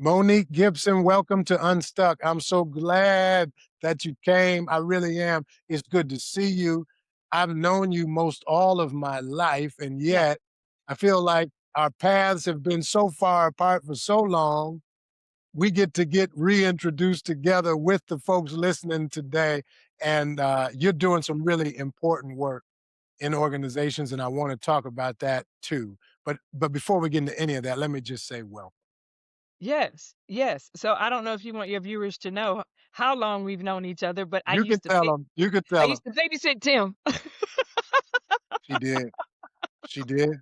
Monique Gibson, welcome to Unstuck. I'm so glad that you came. I really am. It's good to see you. I've known you most all of my life, and Yeah. yet I feel like our paths have been so far apart for so long. We get reintroduced together with the folks listening today, and you're doing some really important work in organizations, and I want to talk about that too. But before we get into any of that, let me just say welcome. Yes. Yes. So I don't know if you want your viewers to know how long we've known each other, but You can tell them. You can I tell them. used to babysit Tim. She did. She did.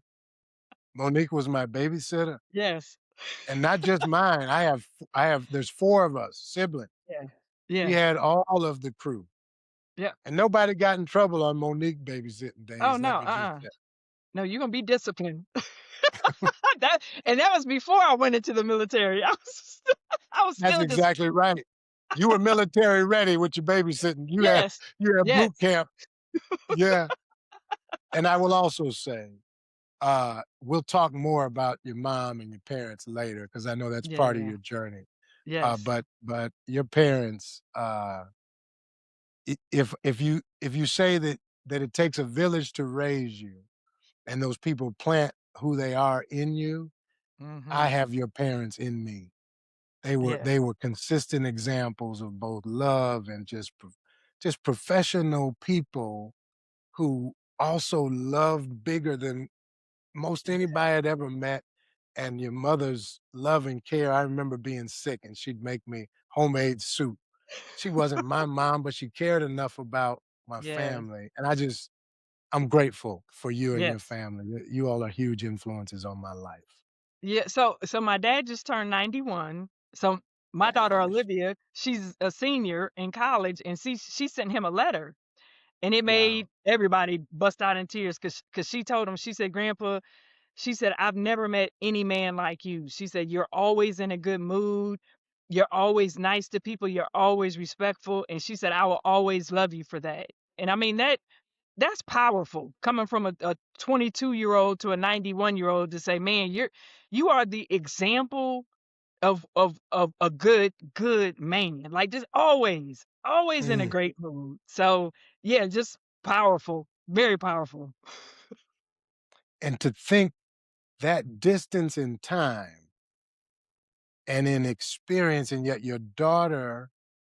Monique was my babysitter, Yes. and not just mine. There's 4 of us, siblings. Yeah. We Yeah. had all of the crew, Yeah. and nobody got in trouble on Monique babysitting Oh days, no. let me just say. No, you're gonna be disciplined. That was before I went into the military. I was That's still just exactly right. You were military ready with your babysitting. yes. You had Yes. boot camp. Yeah, and I will also say, we'll talk more about your mom and your parents later because I know that's part of Yeah. your journey. Yes. But your parents, if you say that it takes a village to raise you, and those people plant who they are in you, I Mhm. have your parents in me. They were Yeah. they were consistent examples of both love and just professional people who also loved bigger than most anybody I'd ever met. And your mother's love and care. I remember being sick and she'd make me homemade soup. She wasn't my mom, but she cared enough about my Yes. family. And I'm grateful for you and your Yes. family. You all are huge influences on my life. Yeah, so my dad just turned 91. So my daughter Gosh. Olivia, she's a senior in college, and she sent him a letter, and it Wow. made everybody bust out in tears because she told him, she said, "Grandpa," she said, "I've never met any man like you." She said, "You're always in a good mood. You're always nice to people. You're always respectful." And she said, "I will always love you for that." And I mean that's powerful coming from a 22-year-old to a 91-year-old to say, "Man, you are the example of a good man." Like, just always in a Mm. great mood. So, yeah, just powerful, very powerful. And to think that distance in time and in experience, and yet your daughter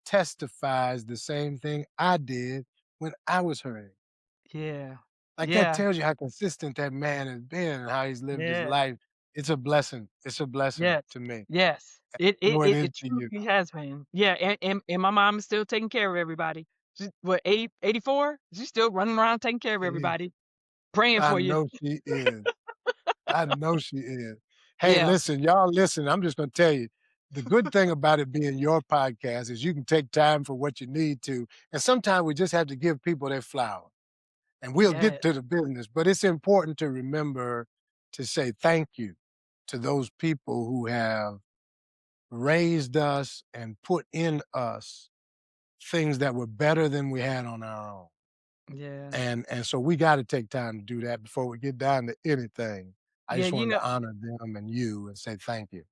testifies the same thing I did when I was hurting. Yeah. Like, that Yeah. tells you how consistent that man has been and how he's lived his Yeah. life. It's a blessing. It's a blessing Yes. to me. Yes. I know it is It to you. truly has been. Yeah, and my mom is still taking care of everybody. She's what, 84? She's still running around taking care of Jeez. everybody, praying I for you. know she is. I know she is. Hey, Yeah. listen, y'all listen, I'm just gonna tell you, the good thing about it being your podcast is you can take time for what you need to, and sometimes we just have to give people their flowers, and we'll get Yes. to the business, but it's important to remember to say thank you to those people who have raised us and put in us things that were better than we had on our own. Yeah. And so we gotta take time to do that before we get down to anything. I Yeah, just wanted to honor them and you and say thank you.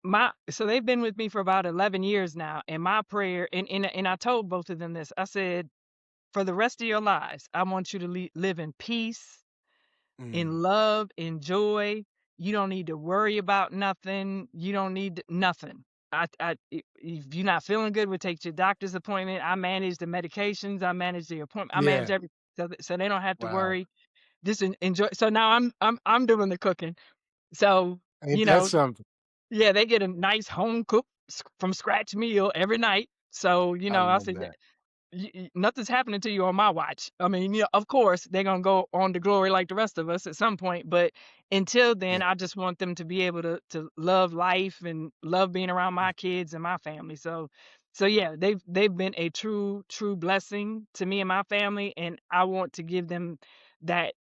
my so they've been with me for about 11 years now, and my prayer, and I told both of them this. I said, "For the rest of your lives, I want you to live in peace, Mm. in love, in joy. You don't need to worry about nothing. You don't need nothing. If you're not feeling good, we'll take you to your doctor's appointment. I manage the medications. I manage the appointment. I manage Yeah. everything, so they don't have to Wow. worry. Just enjoy." So now I'm doing the cooking. So Ain't you that know, something? yeah, they get a nice home cooked from scratch meal every night. So I I love said, that. Nothing's happening to you on my watch." I mean, of course, they're gonna go on to glory like the rest of us at some point, but until Yeah. then, I just want them to be able to love life and love being around my kids and my family. So yeah, they've been a true blessing to me and my family, and I want to give them that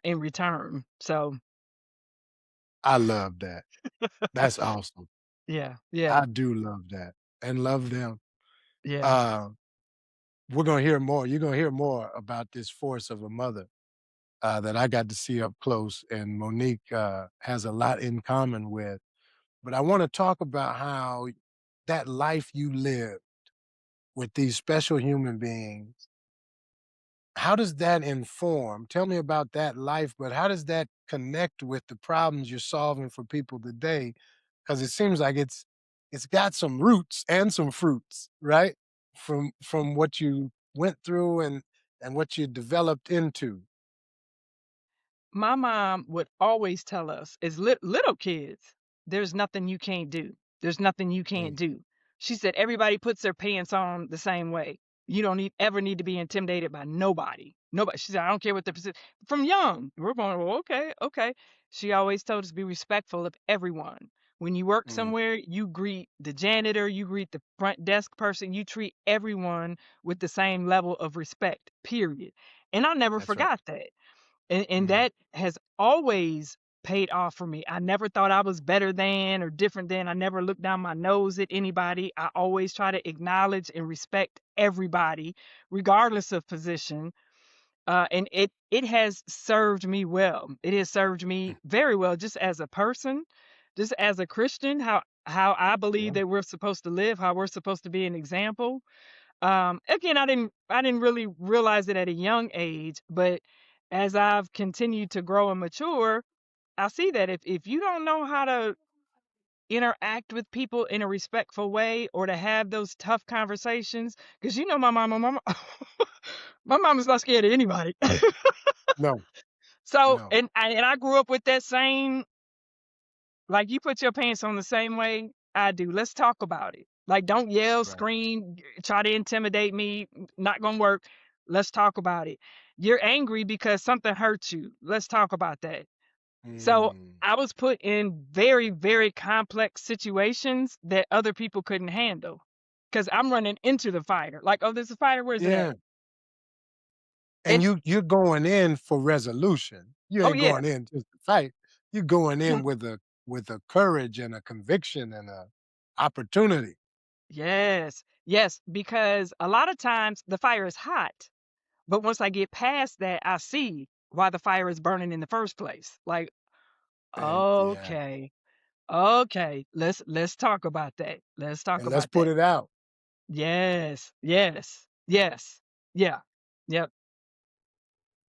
in return. So I love that. That's awesome. yeah, yeah, I do love that and love them. yeah, Uh, we're gonna hear more. You're gonna hear more about this force of a mother that I got to see up close, and Monique has a lot in common with. but I want to talk about how that life you live with these special human beings, how does that inform? Tell me about that life, but how does that connect with the problems you're solving for people today? Because it seems like it's got some roots and some fruits, right? From what you went through and what you developed into. My mom would always tell us as little kids, there's nothing you can't do. There's nothing you can't Mm, do. She said everybody puts their pants on the same way. You don't ever need to be intimidated by nobody. Nobody. She said, I don't care what the position. From young, we're going, well, okay, okay. She always told us to be respectful of everyone. When you work mm, somewhere, you greet the janitor, you greet the front desk person, you treat everyone with the same level of respect, period. And I never that's right. forgot that. And Mm, that has always paid off for me. I never thought I was better than or different than. I never looked down my nose at anybody. I always try to acknowledge and respect everybody, regardless of position. And it has served me well. It has served mm, me very well, just as a person, just as a Christian. How I believe yeah, that we're supposed to live, how we're supposed to be an example. Again, I didn't really realize it at a young age, but as I've continued to grow and mature, I see that if you don't know how to interact with people in a respectful way or to have those tough conversations, because you know my mom is not scared of anybody. no, So no, and I grew up with that same, like, you put your pants on the same way I do. Let's talk about it. Like, don't yell, right. scream, try to intimidate me. Not gonna work. Let's talk about it. You're angry because something hurt you. Let's talk about that. So Mm, I was put in very, very complex situations that other people couldn't handle because I'm running into the fire. Like, oh, there's a fire. Where's it at? yeah. And And you're going in for resolution. You oh ain't yeah, going in just to fight. You're going mm, in with a courage and a conviction and a opportunity. yes, yes. Because a lot of times the fire is hot. But once I get past that, I see why the fire is burning in the first place. Like, And yeah, okay, okay, let's talk about that. Let's talk and let's about put that. it out. Yes, yes, yes, yeah, yep,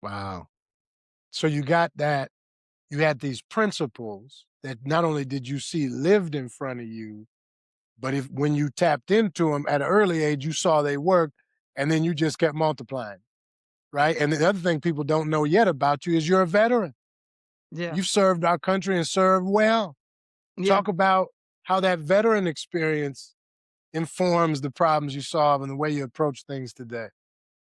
Wow. So you got that, you had these principles that not only did you see lived in front of you, but if when you tapped into them at an early age, you saw they worked, and then you just kept multiplying, right? And the other thing people don't know yet about you is you're a veteran. yeah, You've served our country and served well. yeah. Talk about how that veteran experience informs the problems you solve and the way you approach things today.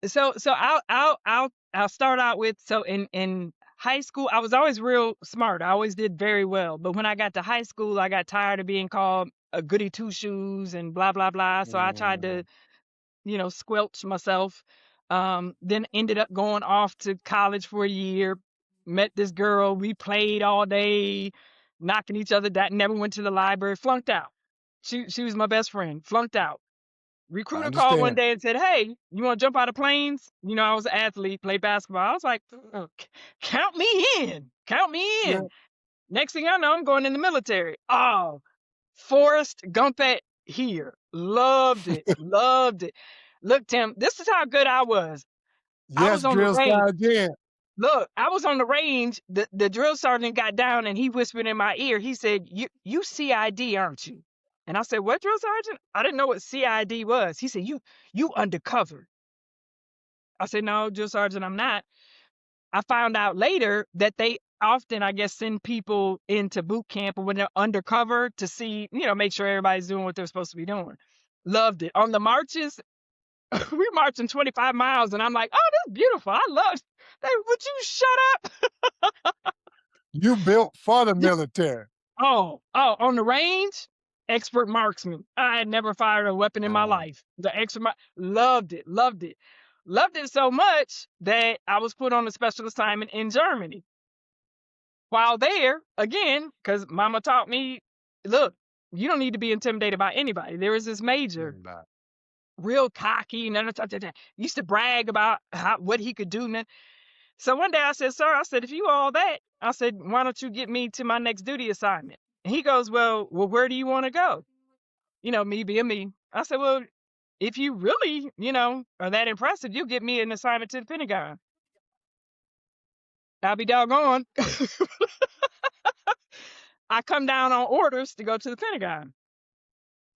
So I'll start out with, so in high school I was always real smart. I always did very well. But when I got to high school, I got tired of being called a goody two shoes and blah blah blah. So I tried to, Mm, squelch myself. Then ended up going off to college for a year. Met this girl. We played all day, knocking each other down. Never went to the library. Flunked out. She was my best friend. Flunked out. I Recruiter called one understand. day and said, "Hey, you want to jump out of planes?" I was an athlete, played basketball. I was like, Count me in. Count me Yeah. in." Next thing I know, I'm going in the military. Oh, Forrest Gump it here. Loved it. Loved it. Look, Tim, this is how good I was. I Yes, was on the drill range. sergeant. Look, I was on the range. The drill sergeant got down and he whispered in my ear. He said, "You CID, aren't you?" And I said, "What, drill sergeant?" I didn't know what CID was. He said, "You undercover." I said, "No, drill sergeant, I'm not." I found out later that they often, I guess, send people into boot camp or when they're undercover to see, make sure everybody's doing what they're supposed to be doing. Loved it. On the marches, we marching 25 miles, and I'm like, "Oh, that's beautiful. I love that. Would you shut up?" You built for the You, military. on the range, expert marksman. I had never fired a weapon in my Wow. life. The expert, loved it, loved it, loved it so much that I was put on a special assignment in Germany. While there, again, because Mama taught me, look, you don't need to be intimidated by anybody. There was this major, Everybody. real cocky, used to brag about what he could do. So one day I said, "Sir," I said, "if you all that," I said, "why don't you get me to my next duty assignment?" And he goes, well, where do you want to go? Me being me. I said, well, if you really, are that impressive, you'll get me an assignment to the Pentagon. I'll be doggone. I come down on orders to go to the Pentagon.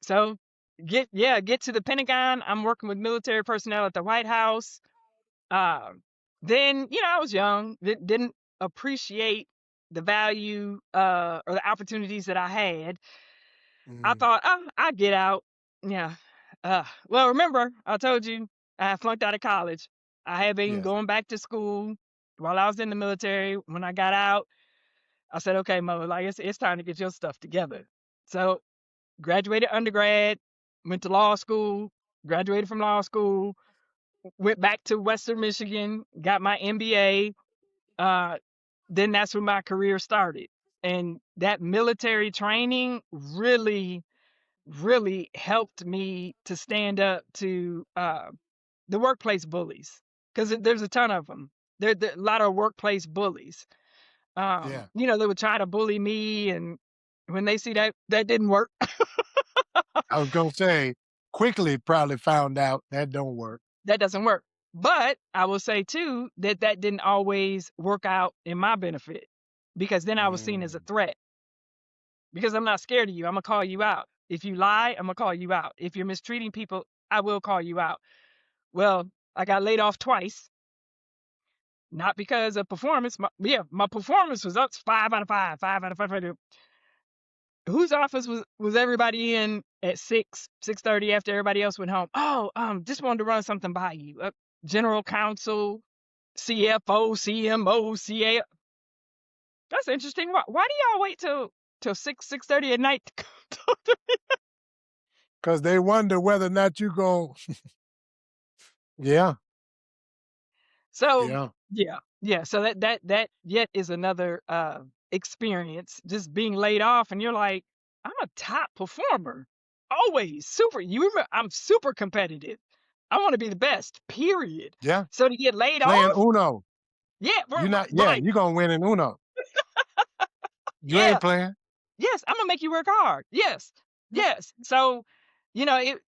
So get to the Pentagon. I'm working with military personnel at the White House. Um, then, I was young, didn't appreciate the value or the opportunities that I had. I Mm, thought, oh, I get out. Yeah. Well, remember, I told you I flunked out of college. I had been yes. going back to school while I was in the military. When I got out, I said, okay, mother, like it's time to get your stuff together. So graduated undergrad, went to law school, graduated from law school, went back to Western Michigan, got my MBA. Uh, then that's when my career started. And that military training really helped me to stand up to the workplace bullies because there's a ton of them. There a lot of workplace bullies. Yeah. They would try to bully me, and when they see that didn't work, I was gonna say, quickly probably found out that don't work. that doesn't work. But I will say too that didn't always work out in my benefit because then I was seen as a Mm, threat because I'm not scared of you. I'm gonna call you out. If you lie, I'm gonna call you out. If you're mistreating people, I will call you out. Well, I got laid off twice, not because of performance. My performance was up 5 out of 5, 5 out of 5. Whose office was everybody in at 6:30 after everybody else went home? Oh, just wanted to run something by you. General counsel, CFO, CMO, CA. That's interesting. Why do y'all wait till 6:30 at night to come talk to me? 'cause they wonder whether or not you gon yeah, So yeah, yeah. So that yet is another experience. Just being laid off, and you're like, I'm a top performer, always super. You remember, I'm super competitive. I want to be the best. Period. yeah. So to get laid Playing off, Uno. yeah, You not yeah, right, you gonna win in Uno. You yeah, ain't playing. yes. I'm gonna make you work hard. Yes, yes. So, it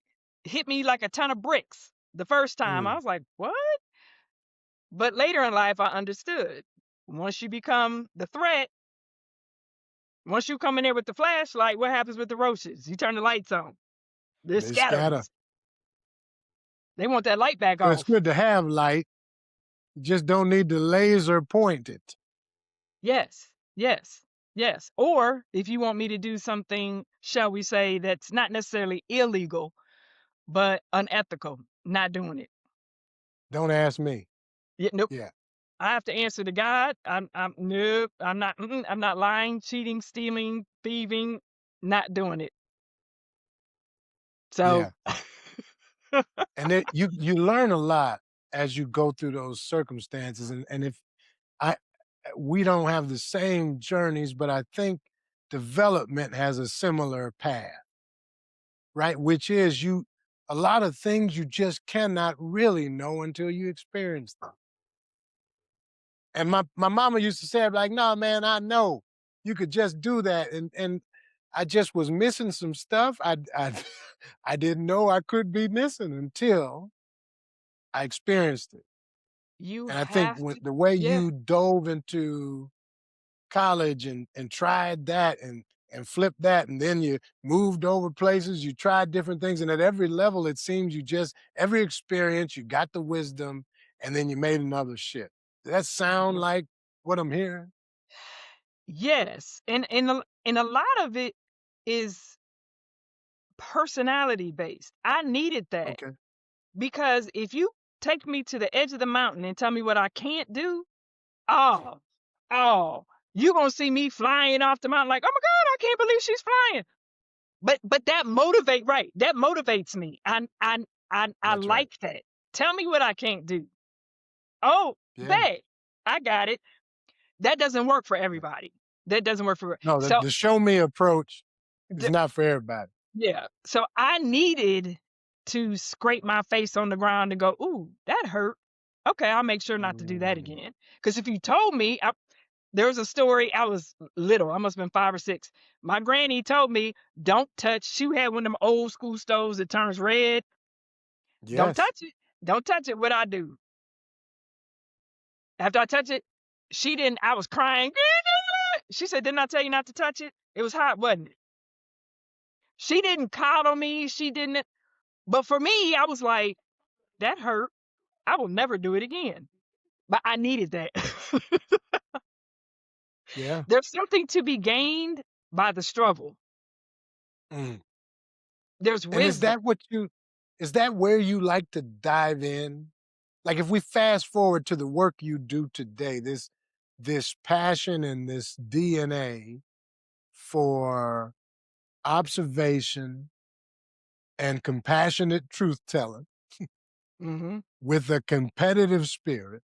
hit me like a ton of bricks the first time. I Mm, was like, what? But later in life, I understood. Once you become the threat, once you come in there with the flashlight, what happens with the roaches? You turn the lights on. They're they scatter. scattering. They want that light back So it's off. good to have light, you just don't need to laser point it. Yes, yes, yes. Or if you want me to do something, shall we say, that's not necessarily illegal, but unethical, not doing it. Don't ask me. Yeah, nope. Yeah, I have to answer to God. I'm nope. I'm not lying, cheating, stealing, thieving, not doing it. So yeah. And it you learn a lot as you go through those circumstances, and if I we don't have the same journeys, but I think development has a similar path, right? Which is you a lot of things you just cannot really know until you experience them. And my mama used to say, like, no, man, I know you could just do that. And I just was missing some stuff. I I didn't know I could be missing until I experienced it. you And I think have when to, the way yeah. you dove into college and tried that and flipped that, and then you moved over places, you tried different things, and at every level, it seems you just every experience, you got the wisdom, and then you made another shit. Does that sound like what I'm hearing? Yes, and a lot of it is personality based. I needed that Okay, because if you take me to the edge of the mountain and tell me what I can't do, oh, oh, you gonna see me flying off the mountain like, oh my God, I can't believe she's flying. But that motivate right. That motivates me. I that's right. like that. Tell me what I can't do. Oh, Yeah. bet I got it. That doesn't work for everybody. That doesn't work for No, so the show me approach is not for everybody. yeah. So I needed to scrape my face on the ground and go, "Ooh, that hurt." Okay, I'll make sure not to do that Mm, again. Because if you told me, There was a story, I was little, I must have been 5 or 6. My granny told me, "Don't touch," she had one of them old school stoves that turns red. "Don't Yes. touch it. Don't touch it." What I do? After I touch it, she didn't I was crying. She said, "Didn't I tell you not to touch it? It was hot, wasn't it?" She didn't coddle me, she didn't, but for me, I was like, "That hurt. I will never do it again." But I needed that. Yeah. There's something to be gained by the struggle. Mm. There's And wisdom. is that where you like to dive in? Like if we fast forward to the work you do today, this passion and this DNA for observation and compassionate truth telling Mhm, with a competitive spirit,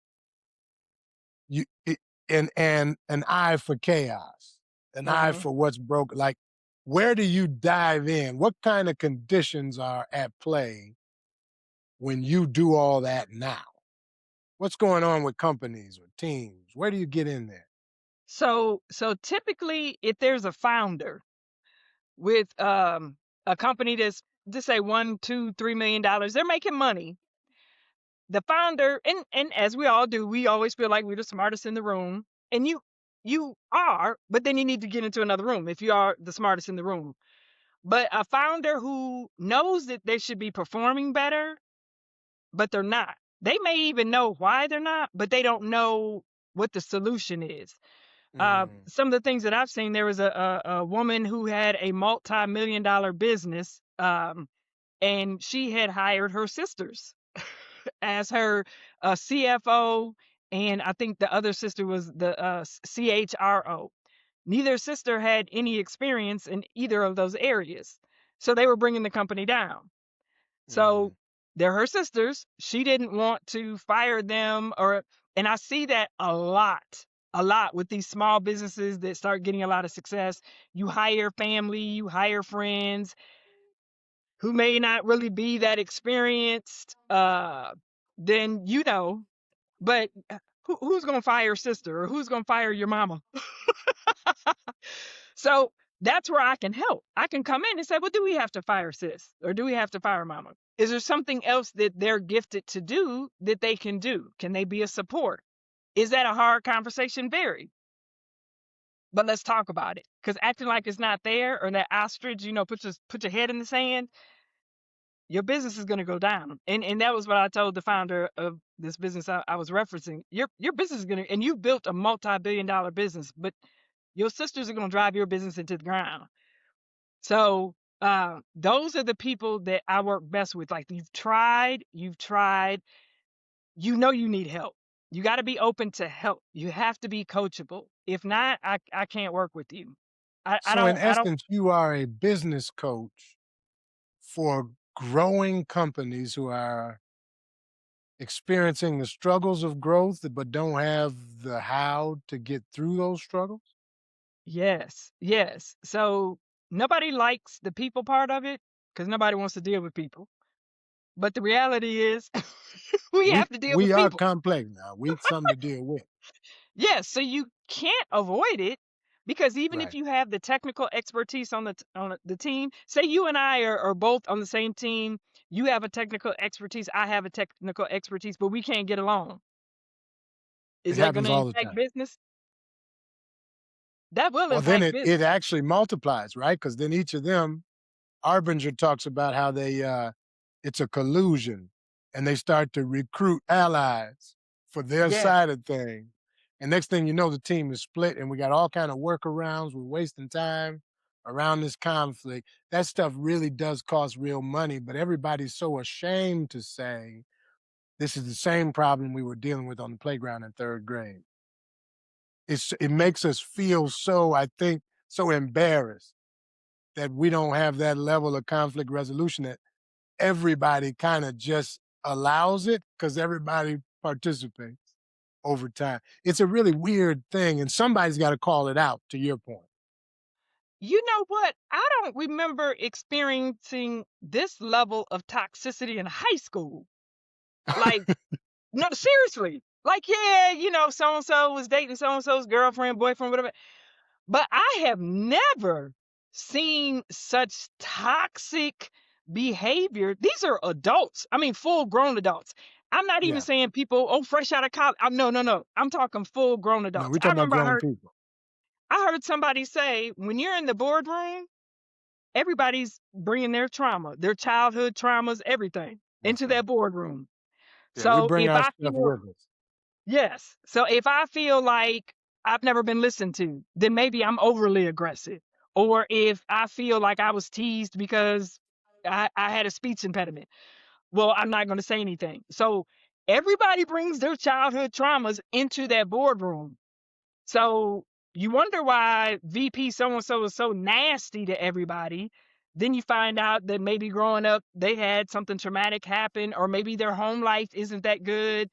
you it, and an eye for chaos, an eye mhm. for what's broken. Like, where do you dive in? What kind of conditions are at play when you do all that now? What's going on with companies or teams? Where do you get in there? So typically, if there's a founder with, a company that's, just say 1, 2, $3 million, they're making money. The founder, and as we all do, we always feel like we're the smartest in the room, and you are, but then you need to get into another room if you are the smartest in the room. But a founder who knows that they should be performing better, but they're not. They may even know why they're not, but they don't know what the solution is. Mm, Some of the things that I've seen, there was a woman who had a multi-million-dollar business, and she had hired her sisters as her CFO, and I think the other sister was the CHRO. Neither sister had any experience in either of those areas, so they were bringing the company down. So mm. they're her sisters. She didn't want to fire them, and I see that a lot with these small businesses that start getting a lot of success. You hire family, you hire friends who may not really be that experienced, then but who's gonna fire your sister or who's gonna fire your mama? So that's where I can help. I can come in and say, well, do we have to fire sis or do we have to fire mama? Is there something else that they're gifted to do that they can do? Can they be a support? Is that a hard conversation? Very. But let's talk about it. Because acting like it's not there or that ostrich, put your head in the sand, your business is going to go down. And that was what I told the founder of this business I was referencing. Your business is going to, and you built a multi-billion-dollar business, but your sisters are going to drive your business into the ground. So those are the people that I work best with. Like you've tried, you need help. You got to be open to help. You have to be coachable. If not, I can't work with you. So, in I don't. essence, you are a business coach for growing companies who are experiencing the struggles of growth, but don't have the how to get through those struggles. Yes, yes. So nobody likes the people part of it because nobody wants to deal with people. But the reality is, we We have to deal we with are people. complex now. We something to deal with. Yes, so you can't avoid it because even if Right. you have the technical expertise on the team, say you and I are both on the same team, you have a technical expertise, I have a technical expertise, but we can't get along. Is It that going happens to all the impact time. business? That will Well, then impact it business. actually multiplies, right? Because then each of them, Arbinger talks about how it's a collusion, and they start to recruit allies for their Yes. side of things. And next thing you know, the team is split, and we got all kind of workarounds. We're wasting time around this conflict. That stuff really does cost real money, but everybody's so ashamed to say this is the same problem we were dealing with on the playground in third grade. It makes us feel so, I think, so embarrassed that we don't have that level of conflict resolution that everybody kind of just allows it because everybody participates over time. It's a really weird thing, and somebody's got to call it out, to your point. You know what? I don't remember experiencing this level of toxicity in high school. Like, no, seriously. Like, yeah, so and so was dating so and so's girlfriend, boyfriend, whatever. But I have never seen such toxic behavior. These are adults. I mean, full grown adults. I'm not even Yeah. saying people, oh, fresh out of college. No, no, no. I'm talking full grown No, adults. we're talking about grown people. I heard somebody say when you're in the boardroom, everybody's bringing their trauma, their childhood traumas, everything That's into right. that boardroom. Yeah, we So bring if our I stuff feel with us. Yes. So if I feel like I've never been listened to, then maybe I'm overly aggressive. Or if I feel like I was teased because I had a speech impediment, well, I'm not going to say anything. So everybody brings their childhood traumas into that boardroom. So you wonder why VP so and so is so nasty to everybody. Then you find out that maybe growing up they had something traumatic happen, or maybe their home life isn't that good.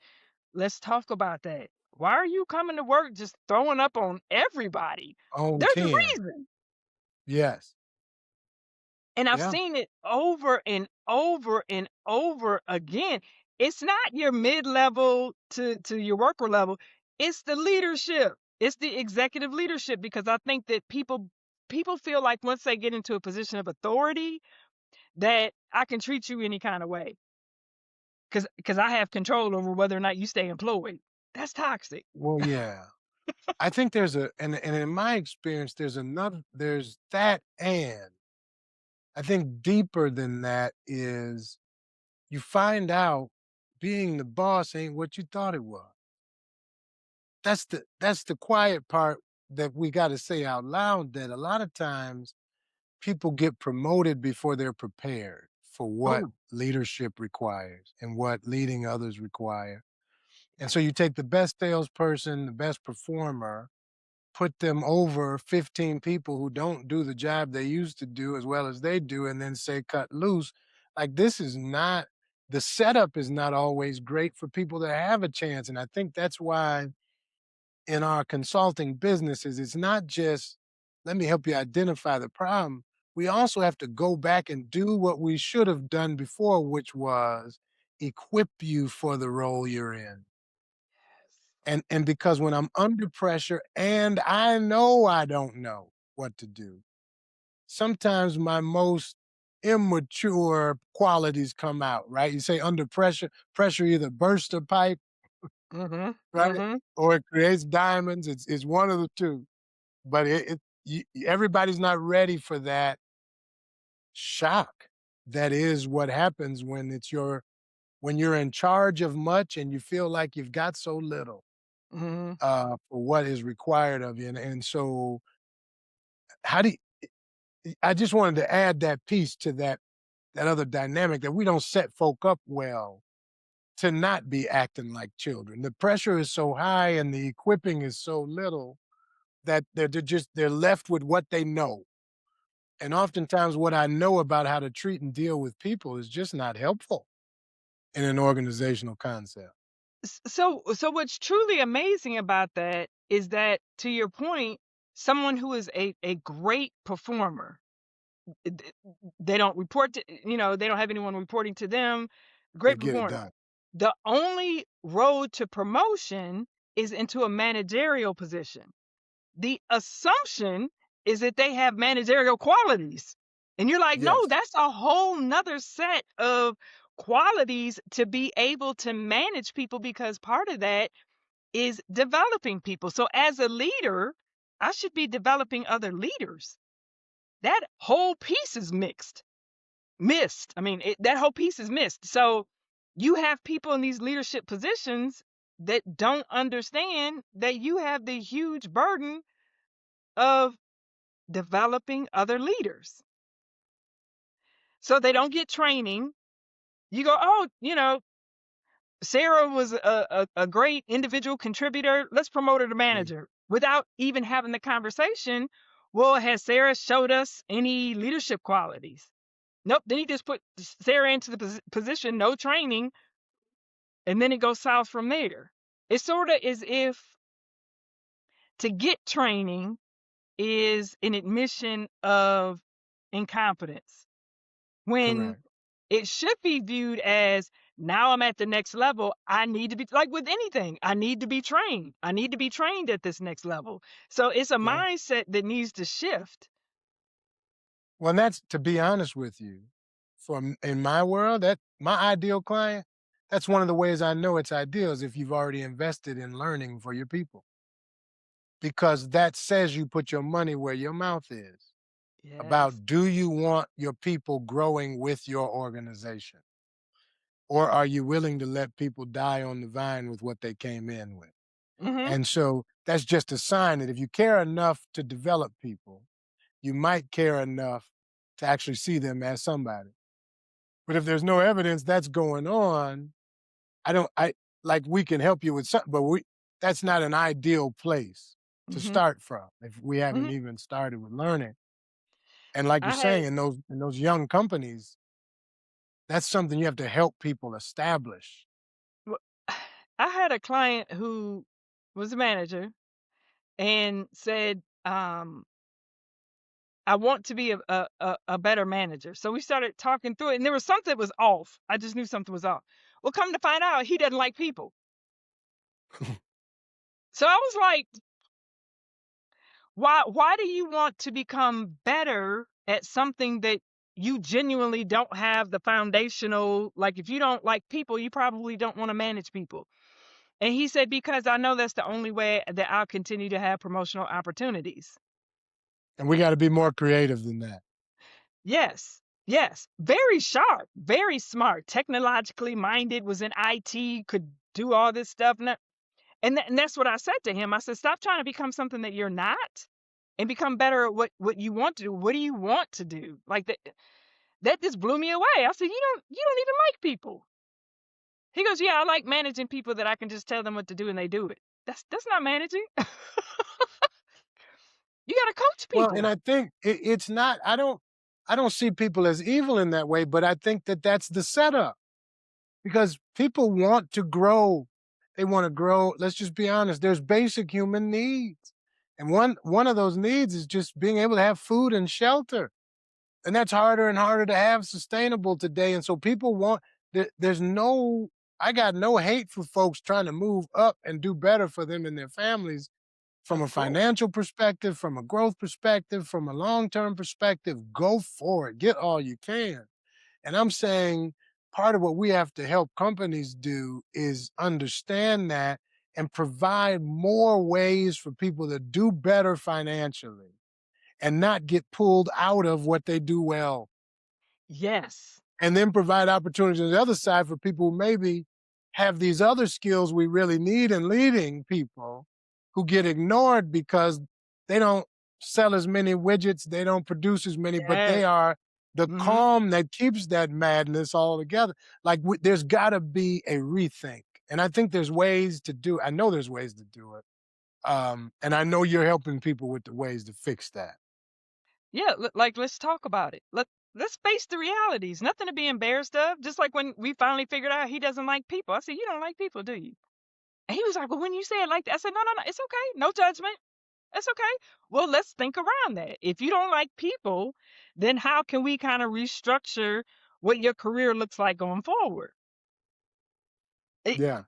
Let's talk about that. Why are you coming to work just throwing up on everybody? On There's a 10. reason. Yes. And I've Yeah. seen it over and over and over again. It's not your mid-level to your worker level. It's the leadership. It's the executive leadership, because I think that people feel like once they get into a position of authority that I can treat you any kind of way because I have control over whether or not you stay employed. That's toxic. Well, yeah. I think there's and in my experience, there's that, and I think deeper than that is you find out being the boss ain't what you thought it was. That's the quiet part that we got to say out loud, that a lot of times people get promoted before they're prepared for what Oh. leadership requires and what leading others require. And so you take the best salesperson, the best performer, put them over 15 people who don't do the job they used to do as well as they do, and then say, cut loose. Like, this is not, the setup is not always great for people that have a chance. And I think that's why in our consulting businesses, it's not just, let me help you identify the problem. We also have to go back and do what we should have done before, which was equip you for the role you're in. And because when I'm under pressure and I know I don't know what to do, sometimes my most immature qualities come out, right? You say under pressure, pressure either bursts a pipe, Mhm, right? mhm. Or it creates diamonds. It's one of the two. But everybody's not ready for that shock. That is what happens when when you're in charge of much and you feel like you've got so little Mhm. for what is required of you. And so, how do you, I just wanted to add that piece to that other dynamic, that we don't set folk up well to not be acting like children. The pressure is so high and the equipping is so little that they're left with what they know. And oftentimes what I know about how to treat and deal with people is just not helpful in an organizational concept. So what's truly amazing about that is that, to your point, someone who is a great performer, th they don't report to they don't have anyone reporting to them, They great get it performer. done. The only road to promotion is into a managerial position. The assumption is that they have managerial qualities. And you're like, no, Yes. that's a whole nother set of qualities to be able to manage people, because part of that is developing people. So as a leader, I should be developing other leaders. That whole piece is missed. I mean, that whole piece is missed. So you have people in these leadership positions that don't understand that you have the huge burden of developing other leaders. So they don't get training. You go, oh, Sarah was a great individual contributor. Let's promote her to Mm. manager without even having the conversation. Well, has Sarah showed us any leadership qualities? Nope. Then he just put Sarah into the position, no training, and then it goes south from there. It's sort of as if to get training is an admission of incompetence, when Correct. it should be viewed as Now I'm at the next level. I need to be like with anything. I need to be trained. I need to be trained at this next level. So it's a Yeah. mindset that needs to shift. Well, and that's to be honest with you, in my world, that my ideal client, that's one of the ways I know it's ideal is if you've already invested in learning for your people, because that says you put your money where your mouth is. Yes. About do you want your people growing with your organization, or are you willing to let people die on the vine with what they came in with? Mhm. And so that's just a sign that if you care enough to develop people, you might care enough to actually see them as somebody. But if there's no evidence that's going on, I like we can help you with something, but that's not an ideal place to Mhm. start from if we haven't Mhm. even started with learning. And like you're I had saying, in those young companies, that's something you have to help people establish. w I had a client who was a manager and said, "I want to be a better manager." So we started talking through it, and there was something that was off. I just knew something was off. Well, come to find out, he doesn't like people. So I was like, why do you want to become better at something that you genuinely don't have the foundational, like, if you don't like people, you probably don't wanna manage people. And he said, "Because I know that's the only way that I'll continue to have promotional opportunities." And we got to be more creative than that. Yes, yes, very sharp, very smart, technologically minded, was in IT, could do all this stuff, and that's what I said to him. I said, "Stop trying to become something that you're not, and become better at what you want to do. What do you want to do?" Like, that just blew me away. I said, "You don't even like people." He goes, "Yeah, I like managing people that I can just tell them what to do and they do it." That's not managing. You gotta coach Well, and people. I think it's not. I don't see people as evil in that way, but I think that that's the setup because people want to grow. They want to grow. Let's just be honest. There's basic human needs, and one of those needs is just being able to have food and shelter. And that's harder and harder to have sustainable today. And so people want there's no I got no hate for folks trying to move up and do better for them and their families from a Of course. financial perspective, from a growth perspective, from a long-term perspective. Go for it. Get all you can. And I'm saying part of what we have to help companies do is understand that and provide more ways for people to do better financially and not get pulled out of what they do well, Yes. and then provide opportunities on the other side for people who maybe have these other skills we really need in leading people who get ignored because they don't sell as many widgets, they don't produce as many, but Yes. they are the Mhm. calm that keeps that madness all together. Like there's got to be a rethink, and I think there's ways to do. I know there's ways to do it, and I know you're helping people with the ways to fix that. Yeah, like, let's talk about it. Let's face the realities. Nothing to be embarrassed of. Just like when we finally figured out he doesn't like people. I said, "You don't like people, do you?" And he was like, "Well, when you say it like that," I said, "No, no, no. It's okay. No judgment. It's okay. Well, let's think around that. If you don't like people, then how can we kind of restructure what your career looks like going forward?" Yeah.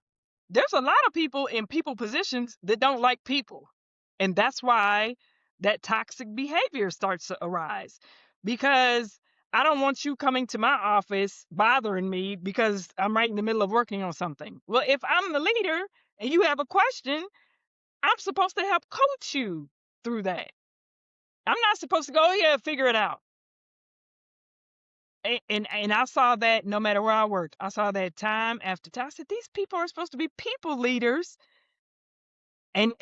There's a lot of people in people positions that don't like people. And that's why that toxic behavior starts to arise. Because I don't want you coming to my office bothering me because I'm right in the middle of working on something. Well, if I'm the leader and you have a question, I'm supposed to help coach you through that. I'm not supposed to go, "Oh, yeah, figure it out." And I saw that no matter where I worked. I saw that time after time. I said, "These people are supposed to be people leaders." And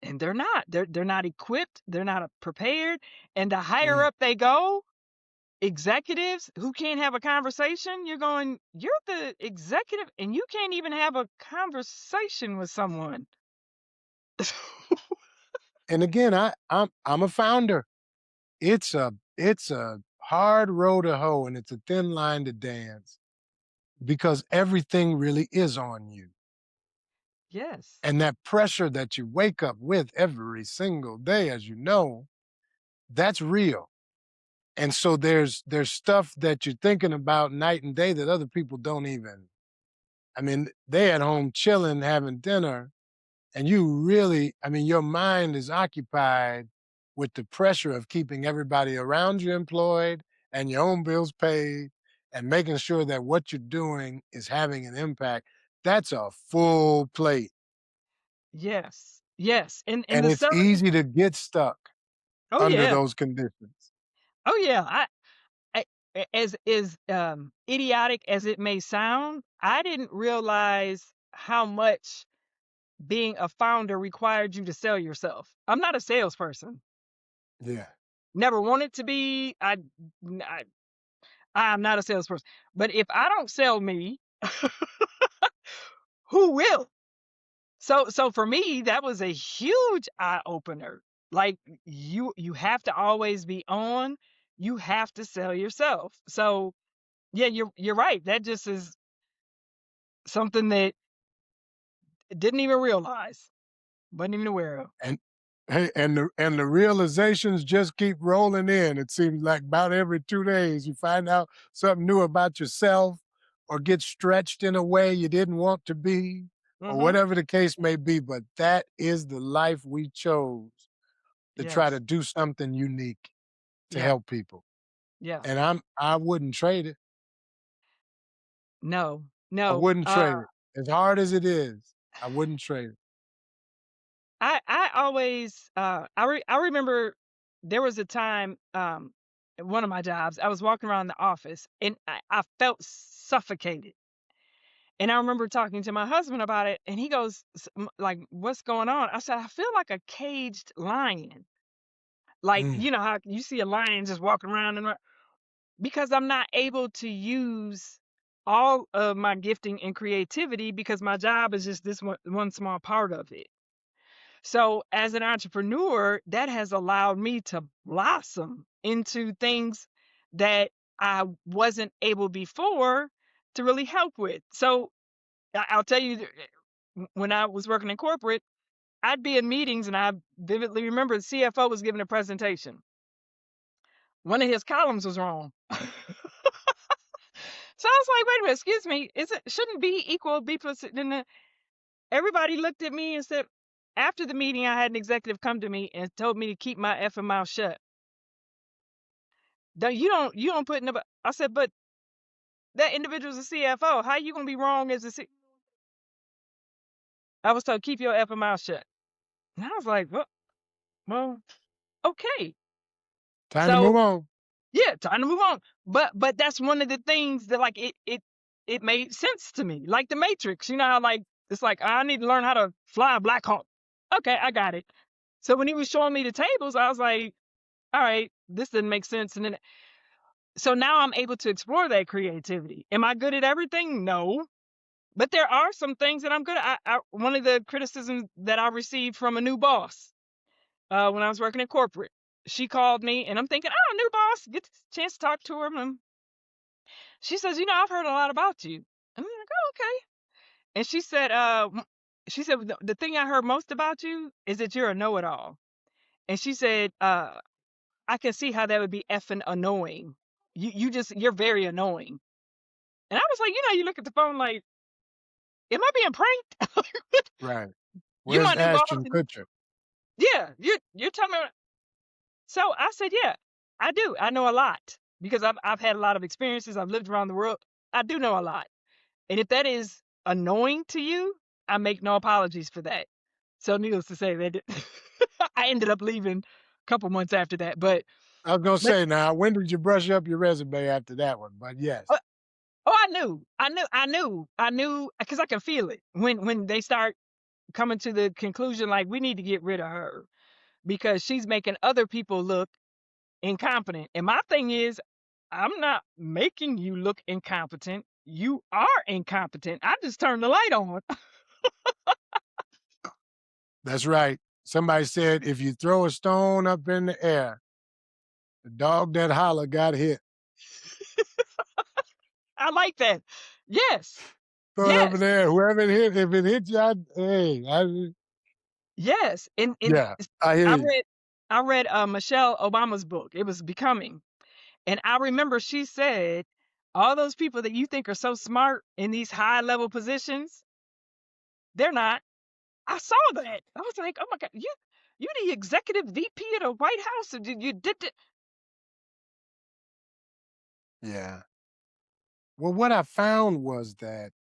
they're not. They're not equipped, they're not, prepared, and the higher Mhm. up they go, executives who can't have a conversation, you're going, "You're the executive, and you can't even have a conversation with someone." And again, I'm a founder. It's a hard row to hoe and it's a thin line to dance because everything really is on you. Yes. And that pressure that you wake up with every single day, as you know, that's real. And so there's stuff that you're thinking about night and day that other people don't even. I mean, they at home chilling, having dinner, and you really, I mean, your mind is occupied with the pressure of keeping everybody around you employed and your own bills paid and making sure that what you're doing is having an impact. That's a full plate. Yes. Yes. And And the it's selling. easy to get stuck Oh under yeah. those conditions. Oh yeah. I as idiotic as it may sound, I didn't realize how much being a founder required you to sell yourself. I'm not a salesperson. Yeah. Never wanted to be. I I'm not a salesperson. But if I don't sell me, who will? So for me, that was a huge eye opener. Like you have to always be on. You have to sell yourself. So yeah, you're right. That just is something that didn't even realize, wasn't even aware of. And hey, and the realizations just keep rolling in. It seems like about every 2 days you find out something new about yourself or get stretched in a way you didn't want to be or Hmm. whatever the case may be, but that is the life we chose to try to Yes. do something unique to Yeah. help people. Yeah. And I wouldn't trade it. No. I No. wouldn't trade it. As hard as it is, I wouldn't trade it. I always I remember there was a time at one of my jobs I was walking around the office and I felt suffocated. And I remember talking to my husband about it and he goes like what's going on? I said I feel like a caged lion. Like Mm. you know how you see a lion just walking around because I'm not able to use all of my gifting and creativity because my job is just this one small part of it. So, as an entrepreneur, that has allowed me to blossom into things that I wasn't able before to really help with. So, I'll tell you, when I was working in corporate, I'd be in meetings and I vividly remember the CFO was giving a presentation. One of his columns was wrong. So I was like, wait a minute, excuse me, is it shouldn't B equal B plus? Then everybody looked at me and said, after the meeting, I had an executive come to me and told me to keep my effing mouth shut. You don't put nobody. I said, but that individual's a CFO. How you gonna be wrong as a C? I was told keep your effing mouth shut. And I was like, well, okay. Time to move So on. yeah, time to move on. But that's one of the things that like it made sense to me. Like the Matrix, you know how like it's like I need to learn how to fly a Black Hawk. Okay, I got it. So when he was showing me the tables, I was like, all right, this didn't make sense. And then so now I'm able to explore that creativity. Am I good at everything? No. But there are some things that I'm good at. One of the criticisms that I received from a new boss when I was working in corporate, she called me and I'm thinking, oh, new boss, get the chance to talk to her. And she says, I've heard a lot about you. And I'm like, oh, okay. And she said, the thing I heard most about you is that you're a know-it-all. And she said, I can see how that would be effing annoying. You're very annoying. And I was like, you look at the phone like, am I being pranked? Right. You Where's my new boss? Ashton Kutcher? Yeah, you're telling me. So I said, yeah, I do. I know a lot because I've had a lot of experiences. I've lived around the world. I do know a lot. And if that is annoying to you, I make no apologies for that. So needless to say, that I ended up leaving a couple months after that. I was gonna But say now, when did you brush up your resume after that one? But yes. uh, oh, I knew because I can feel it when they start coming to the conclusion like we need to get rid of her because she's making other people look incompetent. And my thing is, I'm not making you look incompetent. You are incompetent. I just turned the light on. That's right. Somebody said if you throw a stone up in the air, the dog that holler got hit. I like that. Yes. Throw it up in Yes. the air. Whoever it hit, if it hit you, Yes. And yeah, I hear I you. read I read Michelle Obama's book. It was Becoming. And I remember she said, All those people that you think are so smart in these high level positions, they're not. I saw that. I was like, oh my God, you the executive VP of the White House. And you did it. Yeah. Well, what I found was that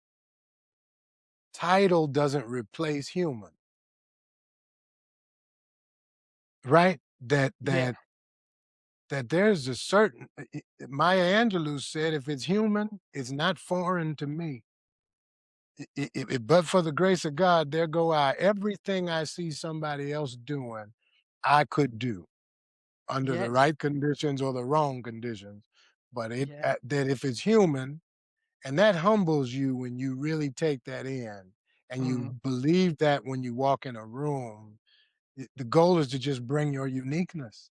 title doesn't replace human, right? That Yeah. that that there's a certain Maya Angelou said, if it's human, it's not foreign to me. But for the grace of God, there go I. Everything I see somebody else doing, I could do under the Yes. right conditions or the wrong conditions. But Yeah. that if it's human, and that humbles you when you really take that in, and Hmm. you believe that when you walk in a room, the goal is to just bring your uniqueness,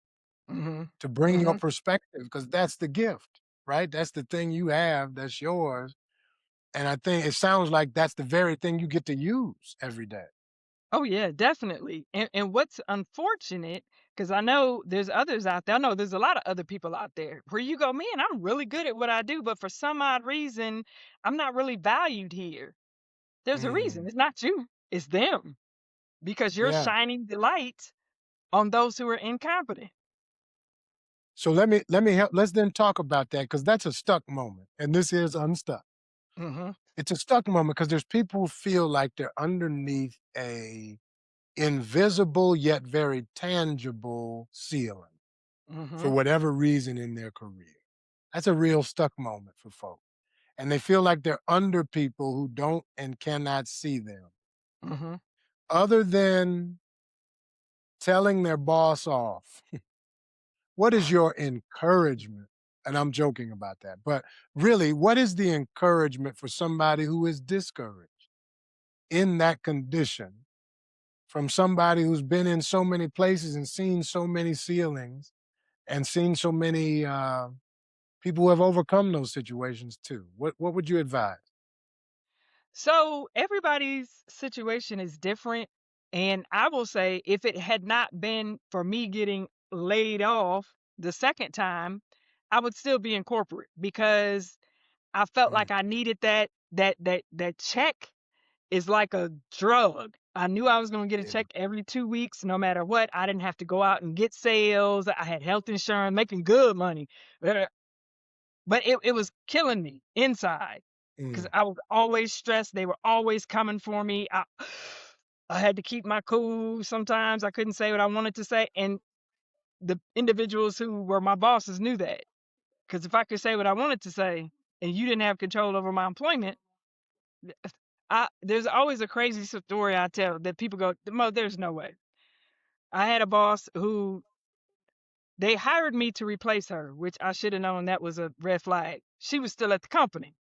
Hmm. to bring your Hmm. perspective, because that's the gift, right? That's the thing you have that's yours. And I think it sounds like that's the very thing you get to use every day. Oh yeah, definitely. And what's unfortunate, because I know there's others out there. I know there's a lot of other people out there where you go, man, I'm really good at what I do, but for some odd reason, I'm not really valued here. There's a reason. Mm, It's not you. It's them because you're yeah. shining the light on those who are incompetent. So let me help. Let's then talk about that, because that's a stuck moment, and this is unstuck. Mhm. It's a stuck moment because there's people who feel like they're underneath a invisible yet very tangible ceiling for Mhm. whatever reason in their career. That's a real stuck moment for folks. And they feel like they're under people who don't and cannot see them. Mhm. Other than telling their boss off, what is your encouragement? And I'm joking about that, but really, what is the encouragement for somebody who is discouraged in that condition from somebody who's been in so many places and seen so many ceilings and seen so many people who have overcome those situations too? What would you advise? So everybody's situation is different. And I will say, if it had not been for me getting laid off the second time, I would still be in corporate because I felt Mm, like I needed that check is like a drug. I knew I was going to get a yeah. check every 2 weeks, no matter what. I didn't have to go out and get sales. I had health insurance, making good money. But it was killing me inside because Mm. I was always stressed. They were always coming for me. I had to keep my cool. Sometimes I couldn't say what I wanted to say, and the individuals who were my bosses knew that. Because if I could say what I wanted to say, and you didn't have control over my employment, th- there's always a crazy story I tell that people go, Mo, there's no way. I had a boss who they hired me to replace her, which I should have known that was a red flag. She was still at the company.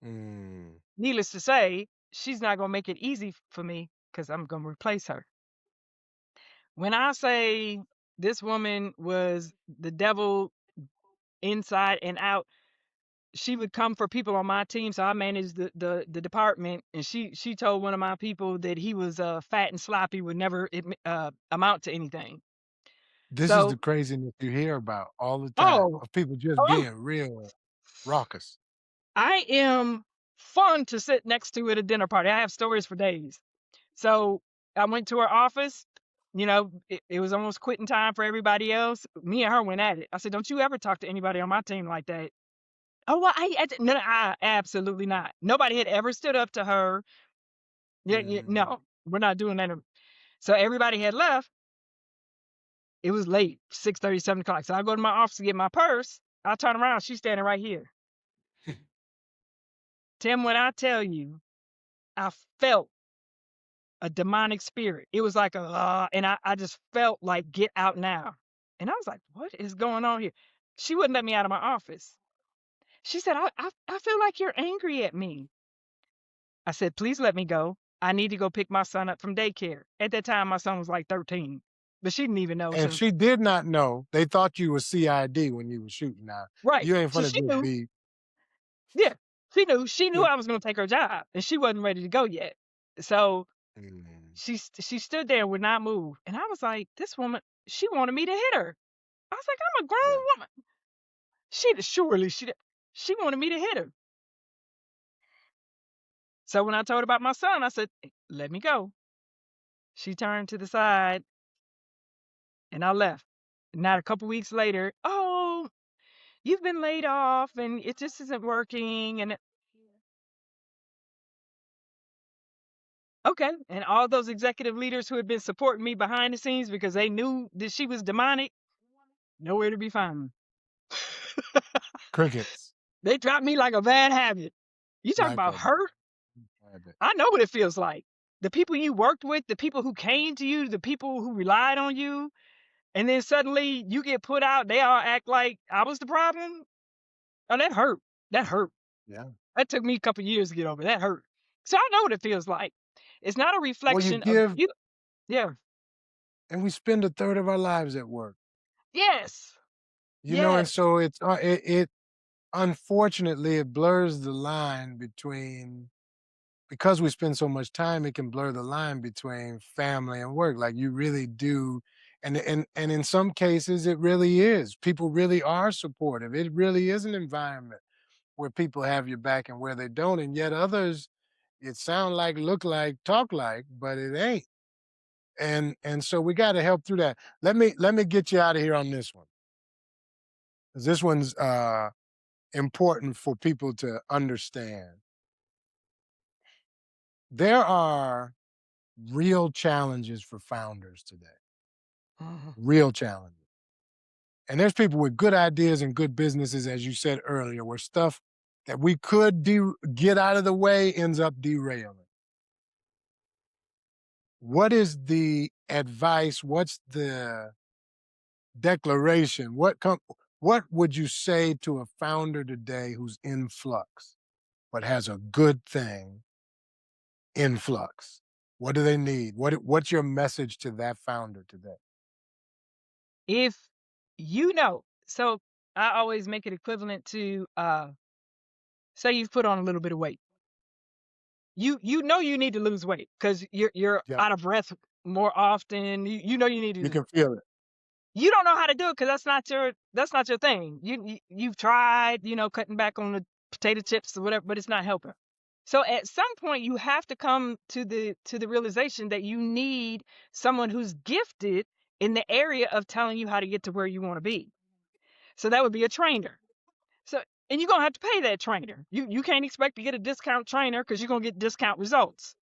Mm. Needless to say, she's not gonna make it easy for me because I'm gonna replace her. When I say this woman was the devil inside and out, she would come for people on my team. So I managed the department, and she told one of my people that he was fat and sloppy, would never amount to anything. This is the So, craziness you hear about all the time oh, of people just oh, being real raucous. I am fun to sit next to at a dinner party. I have stories for days. So I went to her office. It was almost quitting time for everybody else. Me and her went at it. I said, "Don't you ever talk to anybody on my team like that." Oh, well, no, absolutely not. Nobody had ever stood up to her. Yeah, yeah, Mm. no, we're not doing that. So everybody had left. It was late, 6:30, 7 o'clock. So I go to my office to get my purse. I turn around. She's standing right here. Tim, when I tell you, I felt a demonic spirit. It was like and I just felt like, get out now. And I was like, what is going on here? She wouldn't let me out of my office. She said, I feel like you're angry at me. I said, please let me go. I need to go pick my son up from daycare. At that time, my son was like 13, but she didn't even know. And So, she did not know. They thought you were CID when you were shooting now. right. You ain't So finna she just knew, be yeah, she knew yeah. I was going to take her job and she wasn't ready to go yet. So Mm, she stood there and would not move. And I was like, this woman, she wanted me to hit her. I was like, I'm a yeah. grown woman. Surely she did. She wanted me to hit her. So when I told her about my son, I said, let me go. She turned to the side and I left. Not a couple weeks later, oh, you've been laid off and it just isn't working. And okay. And all those executive leaders who had been supporting me behind the scenes because they knew that she was demonic, nowhere to be found. Crickets. They dropped me like a bad habit. You talk Like about a hurt? habit. I know what it feels like. The people you worked with, the people who came to you, the people who relied on you, and then suddenly you get put out, they all act like I was the problem. Oh, that hurt. That hurt. Yeah. That took me a couple years to get over. That hurt. So I know what it feels like. It's not a Well, you reflection of give, you. Yeah. and we spend a third of our lives at work, Yes. and Yes. so it unfortunately it blurs the line between, because we spend so much time, it can blur the line between family and work. Like you really do, and in some cases, it really is. People really are supportive. It really is an environment where people have your back and where they don't, and yet others, it sound like, look like, talk like, but it ain't. And so we got to help through that. Let me get you out of here on this one, 'cause this one's important for people to understand. There are real challenges for founders today, Mhm. real challenges. And there's people with good ideas and good businesses, as you said earlier, where stuff that we could get out of the way ends up derailing. What is the advice? What's the declaration? What would you say to a founder today who's in flux but has a good thing in flux? What do they need? What's your message to that founder today? If you know, so I always make it equivalent to say you've put on a little bit of weight. You know you need to lose weight because you're Yeah, out of breath more often. You know you need you to. can feel it. You don't know how to do it because that's not your thing. You've tried, cutting back on the potato chips or whatever, but it's not helping. So at some point you have to come to the realization that you need someone who's gifted in the area of telling you how to get to where you want to be. So that would be a trainer. So and you're gonna have to pay that trainer. You can't expect to get a discount trainer because you're gonna get discount results.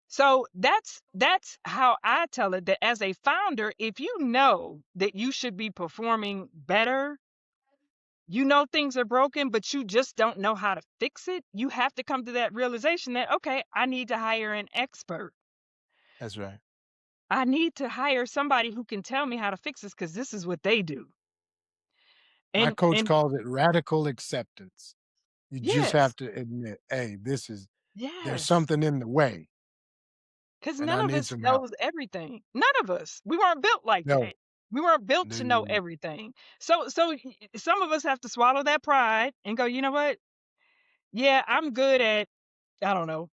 So that's how I tell it that as a founder, if you know that you should be performing better, you know things are broken, but you just don't know how to fix it, you have to come to that realization that, okay, I need to hire an expert. That's right. I need to hire somebody who can tell me how to fix this because this is what they do. My coach And calls it radical acceptance. You just have yes, to admit, hey, there's yes. something in the way Because and none I of need us some help. knows everything. None of us. We weren't built like No, that. We weren't built to know no, everything. Some of us have to swallow that pride and go, you know what? Yeah, I'm good at, I don't know,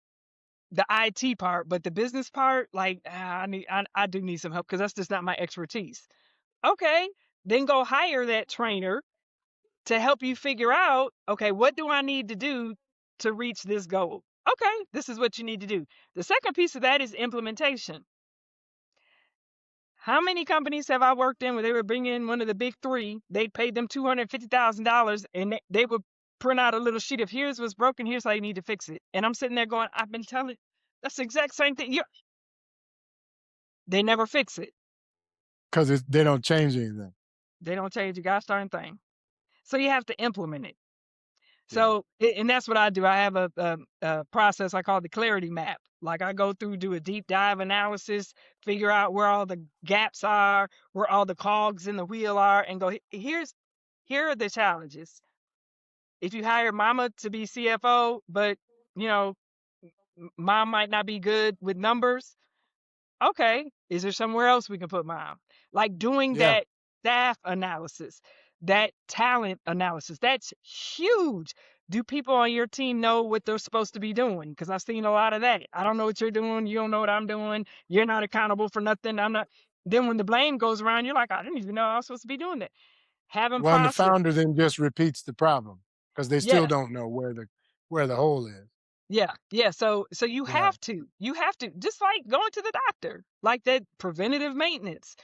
the IT part, but the business part, like I do need some help because that's just not my expertise. Okay, then go hire that trainer to help you figure out, okay, what do I need to do to reach this goal? Okay, this is what you need to do. The second piece of that is implementation. How many companies have I worked in where they were bringing in one of the big three? They paid them $250,000 and they would print out a little sheet of here's what's broken, here's how you need to fix it. And I'm sitting there going, I've been telling that's the exact same thing. They never fix it. because they don't change anything. They don't change a gosh darn thing. So you have to implement it. Yeah. So, and that's what I do. I have a process I call the clarity map. Like I go through, do a deep dive analysis, figure out where all the gaps are, where all the cogs in the wheel are, and go, here are the challenges. If you hire mama to be CFO, but you know, mom might not be good with numbers, okay, is there somewhere else we can put mom? Like doing Yeah. that staff analysis, that talent analysis, that's huge. Do people on your team know what they're supposed to be doing? Because I've seen a lot of that. I don't know what you're doing. You don't know what I'm doing. You're not accountable for nothing. I'm not. Then when the blame goes around, you're like, I didn't even know I was supposed to be doing that. Having Well, and the process. founder then just repeats the problem. because they still Yeah. don't know where the hole is. Yeah, yeah, so Yeah, you have to just like going to the doctor, like that preventative maintenance.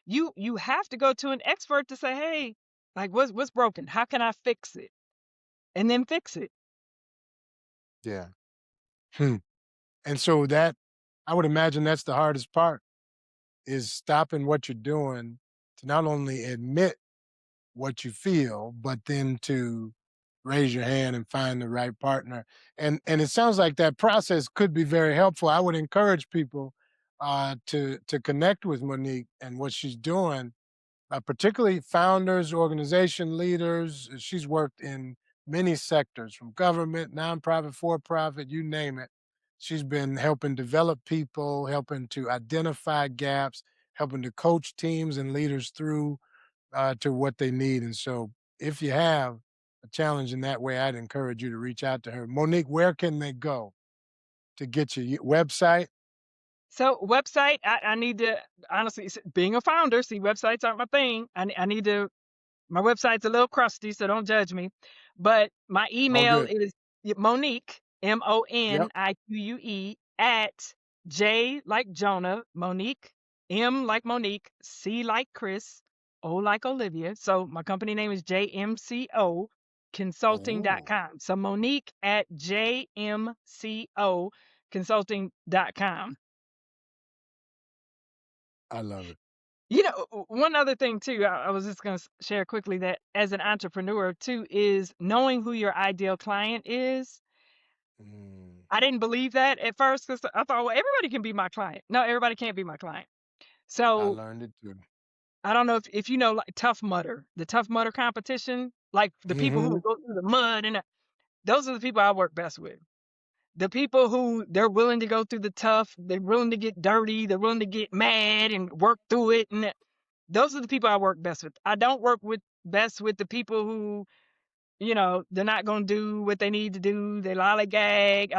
You have to go to an expert to say, "Hey, like what's broken? How can I fix it?" And then fix it. yeah. Hmm. And so that I would imagine that's the hardest part is stopping what you're doing to not only admit what you feel, but then to raise your hand and find the right partner. And it sounds like that process could be very helpful. I would encourage people to connect with Monique and what she's doing, particularly founders, organization leaders. She's worked in many sectors, from government, nonprofit, for profit, you name it. She's been helping develop people, helping to identify gaps, helping to coach teams and leaders through to what they need. And so, if you have a challenge in that way, I'd encourage you to reach out to her. Monique, where can they go to get your website? So website, I need to honestly being a founder, see websites aren't my thing. I need to my website's a little crusty, so don't judge me. But my All email good. is Monique, Yep. Monique, at J like Jonah, Monique, M like Monique, C like Chris, O like Olivia. So my company name is JMCO Oh, Consulting.com. So Monique at JMCO Consulting.com. I love it. One other thing too, I was just going to share quickly that as an entrepreneur too is knowing who your ideal client is. Mm, I didn't believe that at first because I thought, well, everybody can be my client. No, everybody can't be my client. I So learned it too. I don't know if you know like Tough Mudder, the Tough Mudder competition, like the people who Hmm. would go through the mud and those are the people I work best with. The people who they're willing to go through the tough, they're willing to get dirty, they're willing to get mad and work through it, and those are the people I work best with. I don't work with best with the people who, they're not gonna do what they need to do. They lollygag.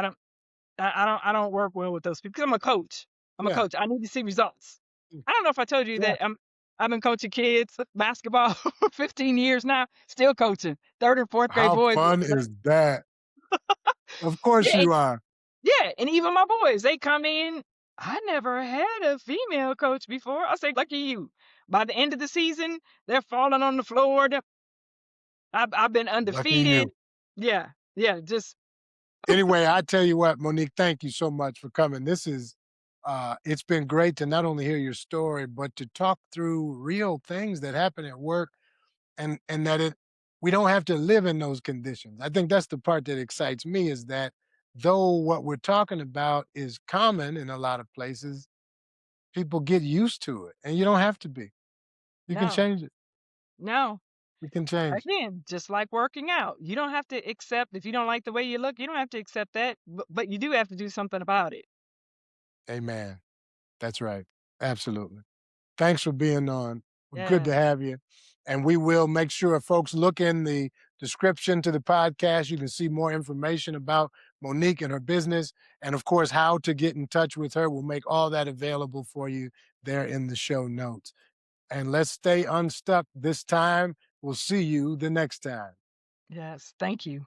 I don't work well with those people because I'm a coach. I'm a Yeah. coach. I need to see results. I don't know if I told you Yeah. that I've been coaching kids basketball for 15 years now, still coaching third and fourth grade How boys. fun is that? Of course Yeah, you are. yeah, and even my boys, they come in. I never had a female coach before. I say, lucky you. By the end of the season, they're falling on the floor. I've been Lucky undefeated. you. Yeah, yeah, just Anyway, I tell you what, Monique, thank you so much for coming. It's been great to not only hear your story, but to talk through real things that happen at work and that we don't have to live in those conditions. I think that's the part that excites me is that though what we're talking about is common in a lot of places, people get used to it and you don't have to be. You can no, change it. no. You can change. Again, just like working out, you don't have to accept if you don't like the way you look. You don't have to accept that, but you do have to do something about it. Amen. That's right. Absolutely. Thanks for being on. Good Yeah, to have you. And we will make sure folks look in the description to the podcast. You can see more information about Monique and her business. And of course, how to get in touch with her. We'll make all that available for you there in the show notes. And let's stay unstuck this time. We'll see you the next time. yes. Thank you.